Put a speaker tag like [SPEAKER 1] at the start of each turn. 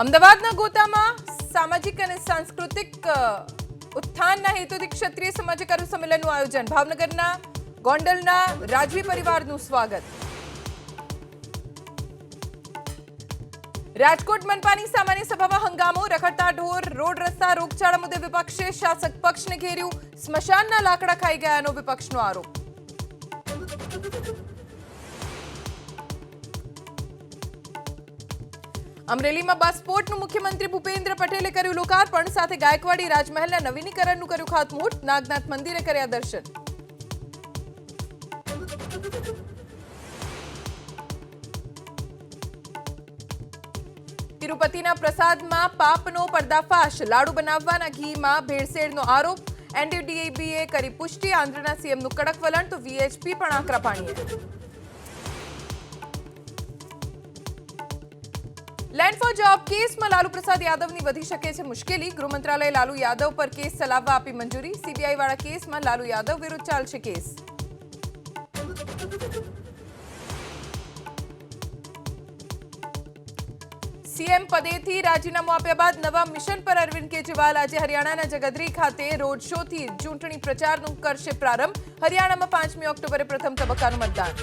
[SPEAKER 1] અમદાવાદના ગોતામાં સામાજિક અને સાંસ્કૃતિક ઉત્થાનના હેતુથી ક્ષત્રિય સમાજે કર્યું સંમેલનનું આયોજન. ભાવનગરના ગોંડલના રાજવી પરિવારનું સ્વાગત. રાજકોટ મનપાની સામાન્ય સભામાં હંગામો. રખડતા ઢોર, રોડ રસ્તા, રોગચાળા મુદ્દે વિપક્ષે શાસક પક્ષને ઘેર્યું. સ્મશાનના લાકડા ખાઈ ગયાનો વિપક્ષનો આરોપ. અમરેલીમાં બસપોર્ટનું મુખ્યમંત્રી ભૂપેન્દ્ર પટેલે કર્યું લોકાર્પણ. સાથે ગાયકવાડી રાજમહેલના નવીનીકરણનું કર્યું ખાતમુહૂર્ત. નાગનાથ મંદિરે કર્યા દર્શન. તિરુપતિના પ્રસાદમાં પાપનો પર્દાફાશ. લાડુ બનાવવાના ઘીમાં ભેળસેળનો આરોપ. એનડીડીબીએ કરી પુષ્ટિ. આંધ્રના સીએમનું કડક વલણ તો વીએચપી પણ આકરા પાણીએ. લેન્ડ ફોર જોબ કેસમાં લાલુ પ્રસાદ યાદવની વધી શકે છે મુશ્કેલી. ગૃહ મંત્રાલયે લાલુ યાદવ પર કેસ ચલાવવા આપી મંજૂરી. સીબીઆઈ વાળા કેસમાં લાલુ યાદવ વિરુદ્ધ ચાલશે કેસ. સીએમ પદેથી રાજીનામું આપ્યા બાદ નવા મિશન પર અરવિંદ કેજરીવાલ આજે હરિયાણાના જગદરી ખાતે રોડ શોથી ચૂંટણી પ્રચારનું કરશે પ્રારંભ. હરિયાણામાં 5મી ઓક્ટોબરે પ્રથમ તબક્કાનું મતદાન.